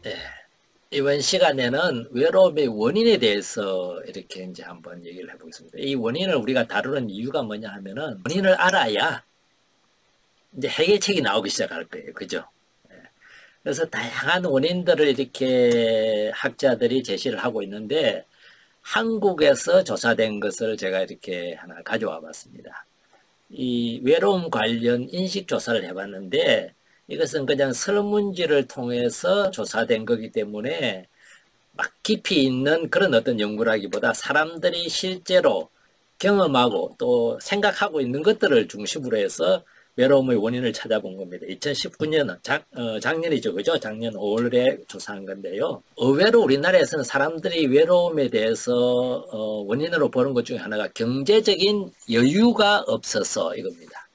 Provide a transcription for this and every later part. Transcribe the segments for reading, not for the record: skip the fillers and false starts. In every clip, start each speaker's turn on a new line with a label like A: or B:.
A: 예, 이번 시간에는 외로움의 원인에 대해서 이렇게 이제 한번 얘기를 해보겠습니다. 이 원인을 우리가 다루는 이유가 뭐냐 하면은 원인을 알아야 이제 해결책이 나오기 시작할 거예요. 그죠? 예, 그래서 다양한 원인들을 이렇게 학자들이 제시를 하고 있는데 한국에서 조사된 것을 제가 이렇게 하나 가져와 봤습니다. 이 외로움 관련 인식 조사를 해봤는데 이것은 그냥 설문지를 통해서 조사된 거기 때문에 막 깊이 있는 그런 어떤 연구라기보다 사람들이 실제로 경험하고 또 생각하고 있는 것들을 중심으로 해서 외로움의 원인을 찾아본 겁니다. 2019년 작년이죠, 그죠? 작년 5월에 조사한 건데요. 의외로 우리나라에서는 사람들이 외로움에 대해서 원인으로 보는 것 중에 하나가 경제적인 여유가 없어서 이겁니다.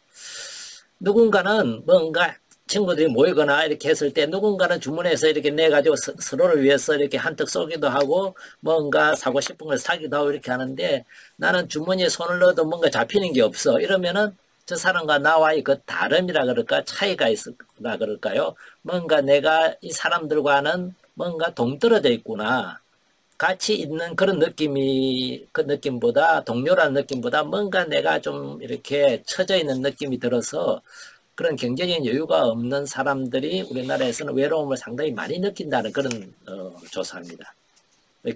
A: 누군가는 뭔가 친구들이 모이거나 이렇게 했을 때 누군가는 주문해서 이렇게 내가지고 서로를 위해서 이렇게 한턱 쏘기도 하고 뭔가 사고 싶은 걸 사기도 하고 이렇게 하는데 나는 주머니에 손을 넣어도 뭔가 잡히는 게 없어. 이러면은 저 사람과 나와의 그 다름이라 그럴까 차이가 있으라 그럴까요? 뭔가 내가 이 사람들과는 뭔가 동떨어져 있구나. 같이 있는 그런 느낌이 그 느낌보다 동료라는 느낌보다 뭔가 내가 좀 이렇게 처져 있는 느낌이 들어서 그런 경제적인 여유가 없는 사람들이 우리나라에서는 외로움을 상당히 많이 느낀다는 그런 조사입니다.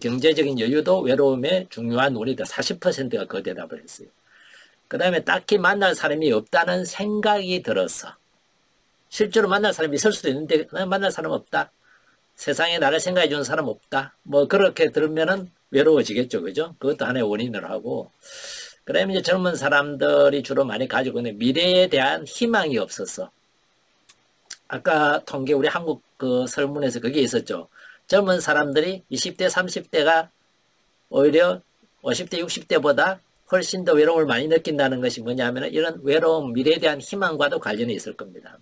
A: 경제적인 여유도 외로움의 중요한 원인이다. 40%가 그 대답을 했어요. 그 다음에 딱히 만날 사람이 없다는 생각이 들어서 실제로 만날 사람이 있을 수도 있는데 만날 사람 없다. 세상에 나를 생각해 주는 사람 없다. 뭐 그렇게 들으면은 외로워지겠죠. 그죠? 그것도 하나의 원인으로 하고 그다음에 이제 젊은 사람들이 주로 많이 가지고 있는 미래에 대한 희망이 없어서 아까 통계 우리 한국 그 설문에서 그게 있었죠. 젊은 사람들이 20대, 30대가 오히려 50대, 60대보다 훨씬 더 외로움을 많이 느낀다는 것이 뭐냐면 이런 외로움, 미래에 대한 희망과도 관련이 있을 겁니다.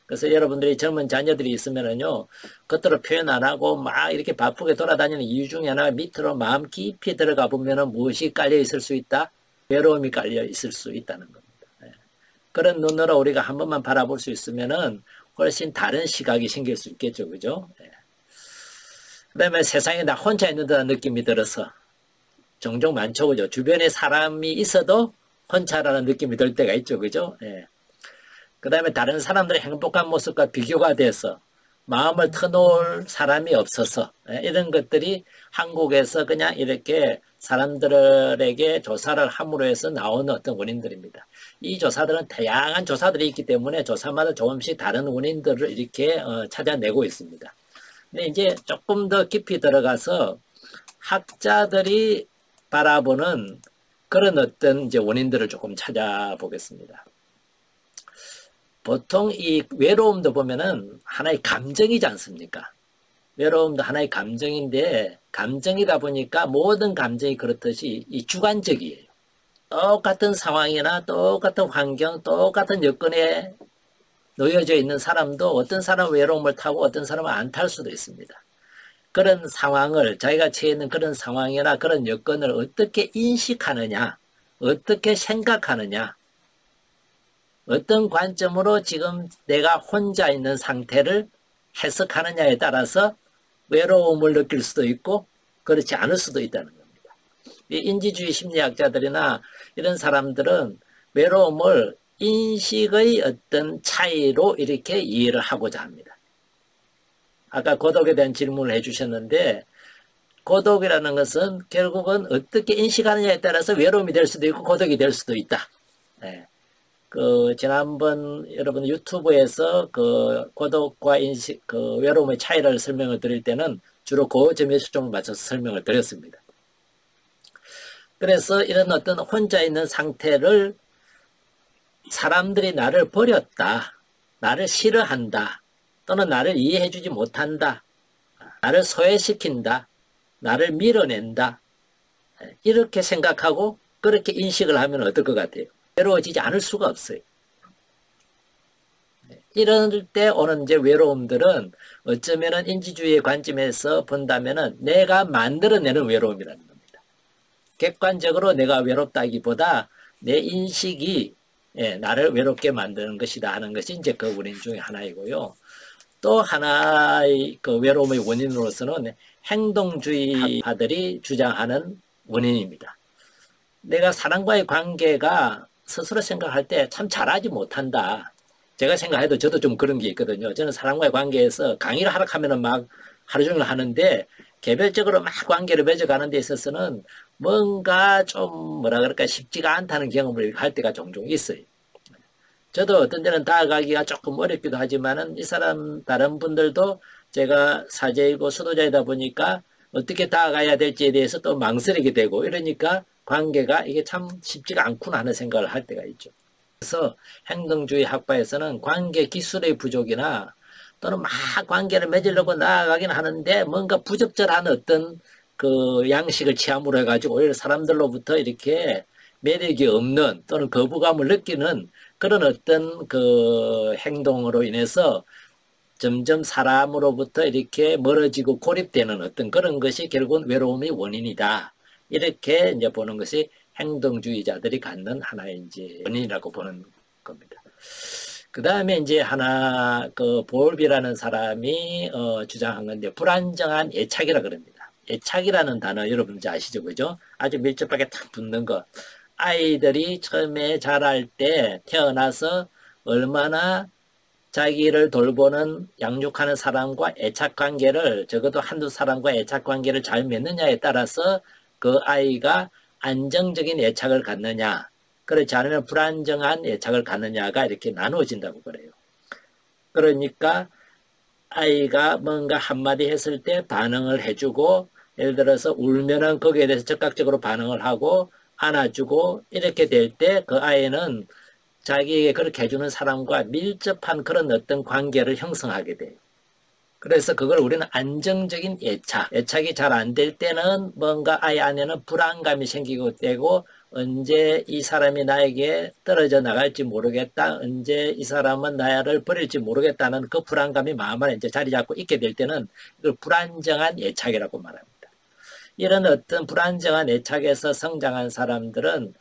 A: 그래서 여러분들이 젊은 자녀들이 있으면은요, 겉으로 표현 안 하고 막 이렇게 바쁘게 돌아다니는 이유 중에 하나가 밑으로 마음 깊이 들어가 보면은 무엇이 깔려 있을 수 있다? 외로움이 깔려 있을 수 있다는 겁니다. 그런 눈으로 우리가 한 번만 바라볼 수 있으면은 훨씬 다른 시각이 생길 수 있겠죠. 그죠? 그 다음에 세상에 나 혼자 있는 듯한 느낌이 들어서 종종 많죠. 그죠? 주변에 사람이 있어도 혼자라는 느낌이 들 때가 있죠. 그죠? 그 다음에 다른 사람들의 행복한 모습과 비교가 돼서 마음을 터놓을 사람이 없어서 이런 것들이 한국에서 그냥 이렇게 사람들에게 조사를 함으로 해서 나오는 어떤 원인들입니다. 이 조사들은 다양한 조사들이 있기 때문에 조사마다 조금씩 다른 원인들을 이렇게 찾아내고 있습니다. 근데 이제 조금 더 깊이 들어가서 학자들이 바라보는 그런 어떤 이제 원인들을 조금 찾아보겠습니다. 보통 이 외로움도 보면은 하나의 감정이지 않습니까? 외로움도 하나의 감정인데 감정이다 보니까 모든 감정이 그렇듯이 이 주관적이에요. 똑같은 상황이나 똑같은 환경, 똑같은 여건에 놓여져 있는 사람도 어떤 사람은 외로움을 타고 어떤 사람은 안 탈 수도 있습니다. 그런 상황을 자기가 처해 있는 그런 상황이나 그런 여건을 어떻게 인식하느냐, 어떻게 생각하느냐, 어떤 관점으로 지금 내가 혼자 있는 상태를 해석하느냐에 따라서 외로움을 느낄 수도 있고 그렇지 않을 수도 있다는 겁니다. 이 인지주의 심리학자들이나 이런 사람들은 외로움을 인식의 어떤 차이로 이렇게 이해를 하고자 합니다. 아까 고독에 대한 질문을 해주셨는데 고독이라는 것은 결국은 어떻게 인식하느냐에 따라서 외로움이 될 수도 있고 고독이 될 수도 있다. 지난번 여러분 유튜브에서 그 고독과 인식, 그 외로움의 차이를 설명을 드릴 때는 주로 그 점에 초점을 맞춰서 설명을 드렸습니다. 그래서 이런 어떤 혼자 있는 상태를 사람들이 나를 버렸다, 나를 싫어한다, 또는 나를 이해해주지 못한다, 나를 소외시킨다, 나를 밀어낸다, 이렇게 생각하고 그렇게 인식을 하면 어떨 것 같아요? 외로워지지 않을 수가 없어요. 이럴 때 오는 이제 외로움들은 어쩌면은 인지주의의 관점에서 본다면은 내가 만들어내는 외로움이라는 겁니다. 객관적으로 내가 외롭다기보다 내 인식이 나를 외롭게 만드는 것이다 하는 것이 이제 그 원인 중에 하나이고요. 또 하나의 그 외로움의 원인으로서는 행동주의파들이 주장하는 원인입니다. 내가 사람과의 관계가 스스로 생각할 때 참 잘하지 못한다. 제가 생각해도 저도 좀 그런 게 있거든요. 저는 사람과의 관계에서 강의를 하라 하면은 막 하루 종일 하는데 개별적으로 막 관계를 맺어가는 데 있어서는 뭔가 좀 뭐라 그럴까 쉽지가 않다는 경험을 할 때가 종종 있어요. 저도 어떤 때는 다가가기가 조금 어렵기도 하지만은 이 사람 다른 분들도 제가 사제이고 수도자이다 보니까 어떻게 다가가야 될지에 대해서 또 망설이게 되고 이러니까 관계가 이게 참 쉽지가 않구나 하는 생각을 할 때가 있죠. 그래서 행동주의 학파에서는 관계 기술의 부족이나 또는 막 관계를 맺으려고 나아가긴 하는데 뭔가 부적절한 어떤 그 양식을 취함으로 해가지고 오히려 사람들로부터 이렇게 매력이 없는 또는 거부감을 느끼는 그런 어떤 그 행동으로 인해서 점점 사람으로부터 이렇게 멀어지고 고립되는 어떤 그런 것이 결국은 외로움의 원인이다. 이렇게 이제 보는 것이 행동주의자들이 갖는 하나의 이제 원인이라고 보는 겁니다. 그 다음에 이제 하나 그 볼비라는 사람이 주장한 건데 불안정한 애착이라 그럽니다. 애착이라는 단어 여러분 이제 아시죠, 그죠? 아주 밀접하게 탁 붙는 거. 아이들이 처음에 자랄 때 태어나서 얼마나 자기를 돌보는 양육하는 사람과 애착관계를 적어도 한두 사람과 애착관계를 잘 맺느냐에 따라서 그 아이가 안정적인 애착을 갖느냐 그렇지 않으면 불안정한 애착을 갖느냐가 이렇게 나누어진다고 그래요. 그러니까 아이가 뭔가 한마디 했을 때 반응을 해주고 예를 들어서 울면은 거기에 대해서 적극적으로 반응을 하고 안아주고 이렇게 될 때 그 아이는 자기에게 그렇게 해주는 사람과 밀접한 그런 어떤 관계를 형성하게 돼요. 그래서 그걸 우리는 안정적인 애착이 잘 안 될 때는 뭔가 아이 안에는 불안감이 생기고 되고 언제 이 사람이 나에게 떨어져 나갈지 모르겠다. 언제 이 사람은 나를 버릴지 모르겠다는 그 불안감이 마음 안에 이제 자리 잡고 있게 될 때는 이걸 불안정한 애착이라고 말합니다. 이런 어떤 불안정한 애착에서 성장한 사람들은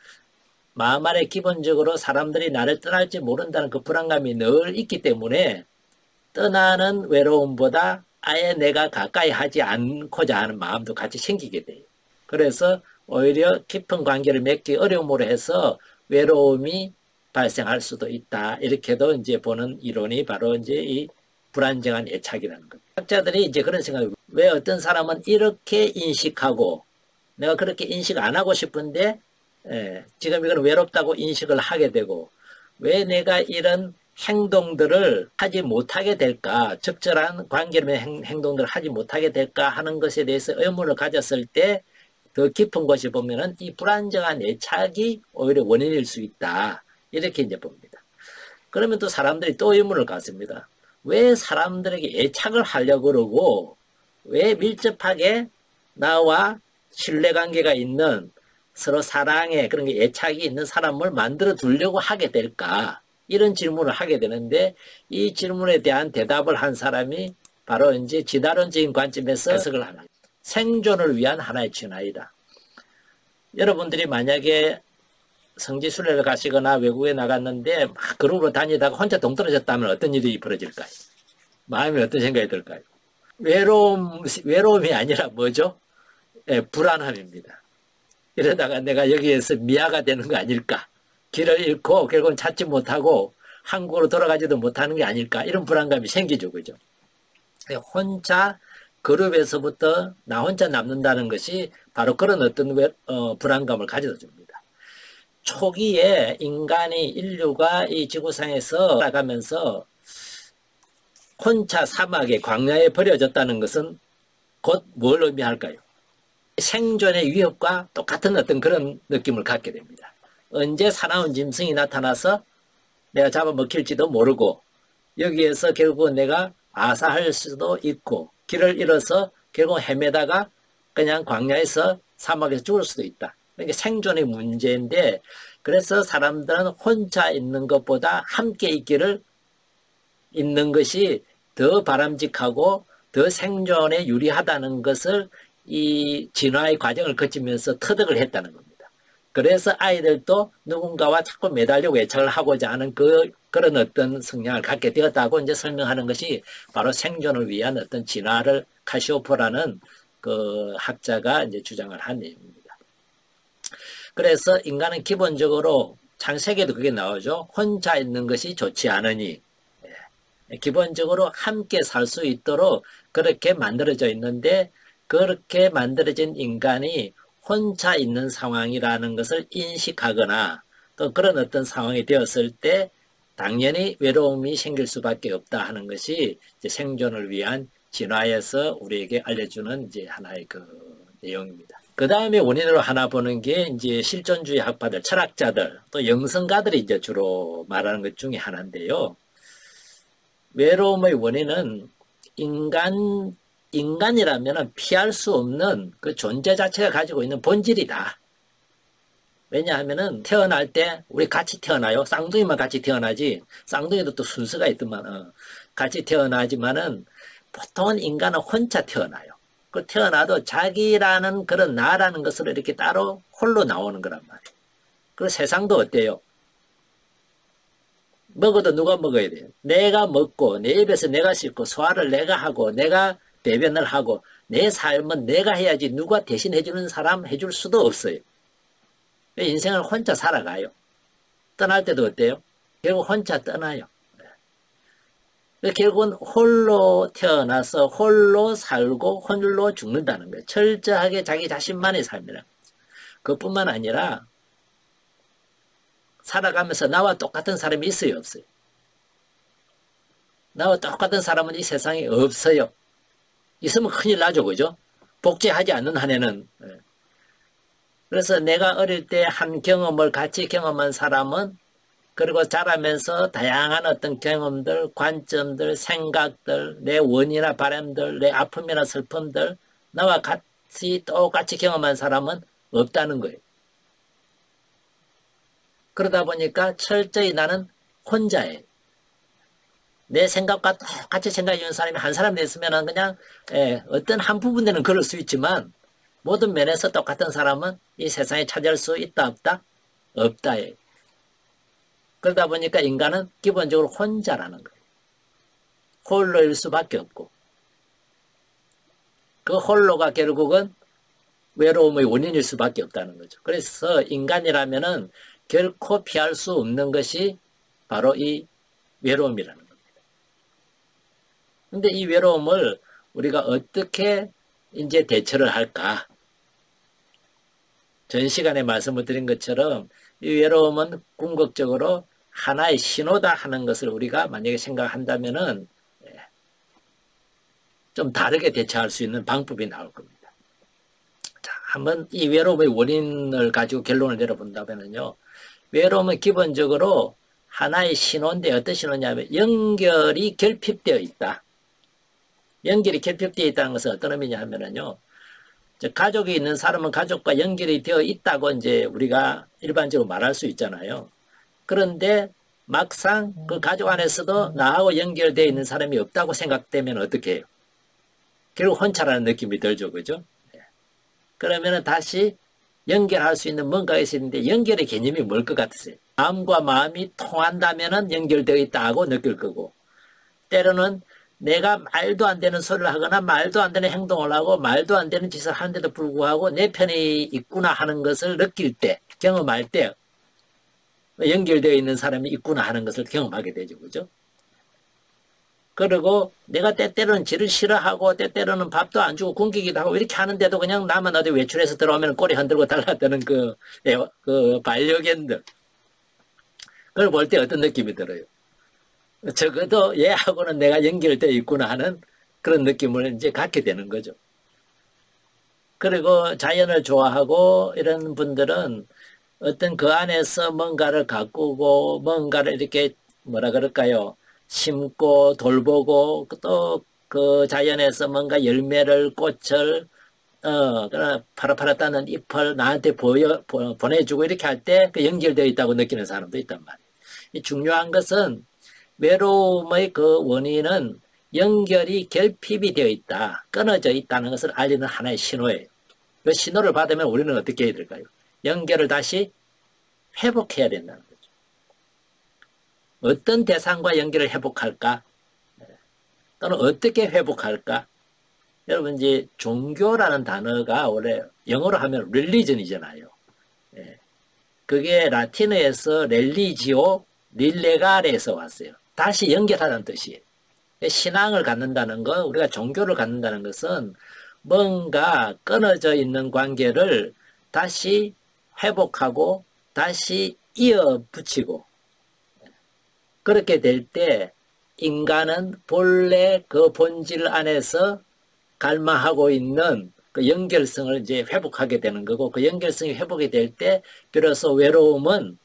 A: 마음 안에 기본적으로 사람들이 나를 떠날지 모른다는 그 불안감이 늘 있기 때문에 떠나는 외로움보다 아예 내가 가까이 하지 않고자 하는 마음도 같이 생기게 돼요. 그래서 오히려 깊은 관계를 맺기 어려움으로 해서 외로움이 발생할 수도 있다. 이렇게도 이제 보는 이론이 바로 이제 이 불안정한 애착이라는 겁니다. 학자들이 이제 그런 생각을 왜 어떤 사람은 이렇게 인식하고 내가 그렇게 인식 안 하고 싶은데 지금 이건 외롭다고 인식을 하게 되고 왜 내가 이런 행동들을 하지 못하게 될까 적절한 관계를 행동들을 하지 못하게 될까 하는 것에 대해서 의문을 가졌을 때 더 깊은 것이 보면은 이 불안정한 애착이 오히려 원인일 수 있다 이렇게 이제 봅니다. 그러면 또 사람들이 또 의문을 갖습니다. 왜 사람들에게 애착을 하려고 그러고 왜 밀접하게 나와 신뢰관계가 있는 서로 사랑에 그런 게 애착이 있는 사람을 만들어 두려고 하게 될까? 이런 질문을 하게 되는데 이 질문에 대한 대답을 한 사람이 바로 이제 지다론적인 관점에서 해석을 하는 생존을 위한 하나의 진화이다. 여러분들이 만약에 성지순례를 가시거나 외국에 나갔는데 막 그룹으로 다니다가 혼자 동떨어졌다면 어떤 일이 벌어질까요? 마음에 어떤 생각이 들까요? 외로움이 아니라 뭐죠? 불안함입니다. 이러다가 내가 여기에서 미아가 되는 거 아닐까? 길을 잃고 결국은 찾지 못하고 한국으로 돌아가지도 못하는 게 아닐까? 이런 불안감이 생기죠. 그죠? 혼자 그룹에서부터 나 혼자 남는다는 것이 바로 그런 어떤 불안감을 가져다 줍니다. 초기에 인류가 이 지구상에서 나가면서 혼자 사막에 광야에 버려졌다는 것은 곧 뭘 의미할까요? 생존의 위협과 똑같은 어떤 그런 느낌을 갖게 됩니다. 언제 사나운 짐승이 나타나서 내가 잡아먹힐지도 모르고 여기에서 결국은 내가 아사할 수도 있고 길을 잃어서 결국 헤매다가 그냥 광야에서 사막에서 죽을 수도 있다. 그러니까 생존의 문제인데 그래서 사람들은 혼자 있는 것보다 함께 있는 것이 더 바람직하고 더 생존에 유리하다는 것을 이 진화의 과정을 거치면서 터득을 했다는 겁니다. 그래서 아이들도 누군가와 자꾸 매달리고 애착을 하고자 하는 그런 어떤 성향을 갖게 되었다고 이제 설명하는 것이 바로 생존을 위한 어떤 진화를 카시오퍼라는 그 학자가 이제 주장을 한 내용입니다. 그래서 인간은 기본적으로 창세기에도 그게 나오죠. 혼자 있는 것이 좋지 않으니 기본적으로 함께 살 수 있도록 그렇게 만들어져 있는데 그렇게 만들어진 인간이 혼자 있는 상황이라는 것을 인식하거나 또 그런 어떤 상황이 되었을 때 당연히 외로움이 생길 수밖에 없다 하는 것이 이제 생존을 위한 진화에서 우리에게 알려주는 이제 하나의 그 내용입니다. 그 다음에 원인으로 하나 보는 게 이제 실존주의 학파들, 철학자들, 또 영성가들이 이제 주로 말하는 것 중에 하나인데요. 외로움의 원인은 인간이라면 피할 수 없는 그 존재 자체가 가지고 있는 본질이다. 왜냐하면은 태어날 때 우리 같이 태어나요. 쌍둥이만 같이 태어나지. 쌍둥이도 또 순서가 있더만 같이 태어나지만은 보통은 인간은 혼자 태어나요. 그 태어나도 자기라는 그런 나라는 것으로 이렇게 따로 홀로 나오는 거란 말이에요. 그 세상도 어때요? 먹어도 누가 먹어야 돼요? 내가 먹고 내 입에서 내가 씹고 소화를 내가 하고 내가 배변을 하고 내 삶은 내가 해야지 누가 대신 해주는 사람 해줄 수도 없어요. 인생을 혼자 살아가요. 떠날 때도 어때요? 결국 혼자 떠나요. 결국은 홀로 태어나서 홀로 살고 홀로 죽는다는 거예요. 철저하게 자기 자신만의 삶이라. 그뿐만 아니라 살아가면서 나와 똑같은 사람이 있어요, 없어요? 나와 똑같은 사람은 이 세상에 없어요. 있으면 큰일 나죠, 그죠? 복제하지 않는 한에는. 그래서 내가 어릴 때 한 경험을 같이 경험한 사람은 그리고 자라면서 다양한 어떤 경험들, 관점들, 생각들, 내 원이나 바람들, 내 아픔이나 슬픔들 나와 같이 똑같이 경험한 사람은 없다는 거예요. 그러다 보니까 철저히 나는 혼자예요. 내 생각과 똑같이 생각해 주는 사람이 한 사람 됐으면 그냥 어떤 한 부분에는 그럴 수 있지만 모든 면에서 똑같은 사람은 이 세상에 찾을 수 있다 없다? 없다예요. 그러다 보니까 인간은 기본적으로 혼자라는 거예요. 홀로일 수밖에 없고 그 홀로가 결국은 외로움의 원인일 수밖에 없다는 거죠. 그래서 인간이라면은 결코 피할 수 없는 것이 바로 이 외로움이라는 겁니다. 근데 이 외로움을 우리가 어떻게 이제 대처를 할까? 전 시간에 말씀을 드린 것처럼 이 외로움은 궁극적으로 하나의 신호다 하는 것을 우리가 만약에 생각한다면은 좀 다르게 대처할 수 있는 방법이 나올 겁니다. 자, 한번 이 외로움의 원인을 가지고 결론을 내려본다면요. 외로움은 기본적으로 하나의 신호인데 어떤 신호냐면 연결이 결핍되어 있다. 연결이 결핍되어 있다는 것은 어떤 의미냐 하면은요. 가족이 있는 사람은 가족과 연결이 되어 있다고 이제 우리가 일반적으로 말할 수 있잖아요. 그런데 막상 그 가족 안에서도 나하고 연결되어 있는 사람이 없다고 생각되면 어떻게 해요? 결국 혼자라는 느낌이 들죠, 그죠? 그러면은 다시 연결할 수 있는 뭔가가 있는데 연결의 개념이 뭘 것 같으세요? 마음과 마음이 통한다면은 연결되어 있다고 느낄 거고, 때로는 내가 말도 안 되는 소리를 하거나 말도 안 되는 행동을 하고 말도 안 되는 짓을 하는데도 불구하고 내 편에 있구나 하는 것을 느낄 때, 경험할 때 연결되어 있는 사람이 있구나 하는 것을 경험하게 되죠, 그죠? 그리고 내가 때때로는 지를 싫어하고 때때로는 밥도 안 주고 굶기기도 하고 이렇게 하는데도 그냥 나만 어디 외출해서 들어오면 꼬리 흔들고 달라드는 그 반려견들, 그걸 볼 때 어떤 느낌이 들어요? 적어도 얘하고는 내가 연결되어 있구나 하는 그런 느낌을 이제 갖게 되는 거죠. 그리고 자연을 좋아하고 이런 분들은 어떤 그 안에서 뭔가를 가꾸고 뭔가를 이렇게 뭐라 그럴까요? 심고 돌보고 또 그 자연에서 뭔가 열매를 꽃을 그러나 파릇파릇 따는 잎을 나한테 보내주고 이렇게 할 때 그 연결되어 있다고 느끼는 사람도 있단 말이에요. 이 중요한 것은 외로움의 그 원인은 연결이 결핍이 되어 있다, 끊어져 있다는 것을 알리는 하나의 신호예요. 그 신호를 받으면 우리는 어떻게 해야 될까요? 연결을 다시 회복해야 된다는 거죠. 어떤 대상과 연결을 회복할까? 또는 어떻게 회복할까? 여러분 이제 종교라는 단어가 원래 영어로 하면 릴리전이잖아요. 그게 라틴어에서 렐리지오 릴레가레에서 왔어요. 다시 연결하는 뜻이에요. 신앙을 갖는다는 것, 우리가 종교를 갖는다는 것은 뭔가 끊어져 있는 관계를 다시 회복하고 다시 이어붙이고, 그렇게 될 때 인간은 본래 그 본질 안에서 갈망하고 있는 그 연결성을 이제 회복하게 되는 거고, 그 연결성이 회복이 될 때 비로소 외로움은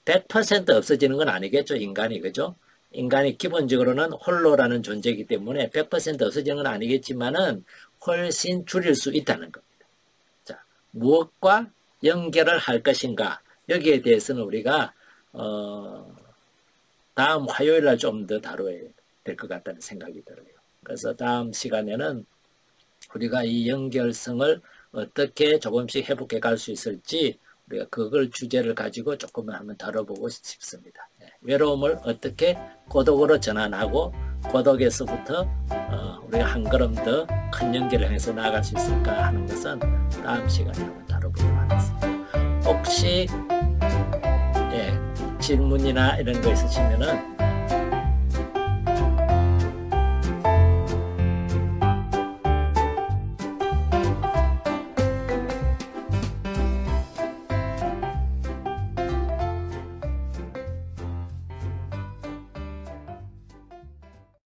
A: 100% 없어지는 건 아니겠죠, 인간이. 그죠? 인간이 기본적으로는 홀로라는 존재이기 때문에 100% 없어지는 건 아니겠지만은 훨씬 줄일 수 있다는 겁니다. 자, 무엇과 연결을 할 것인가? 여기에 대해서는 우리가 다음 화요일 날 좀 더 다뤄야 될 것 같다는 생각이 들어요. 그래서 다음 시간에는 우리가 이 연결성을 어떻게 조금씩 회복해 갈 수 있을지 우리가 그걸 주제를 가지고 조금만 한번 다뤄보고 싶습니다. 외로움을 어떻게 고독으로 전환하고 고독에서부터 우리가 한 걸음 더 큰 연결을 향해서 나아갈 수 있을까 하는 것은 다음 시간에 한번 다뤄보도록 하겠습니다. 혹시 질문이나 이런 거 있으시면은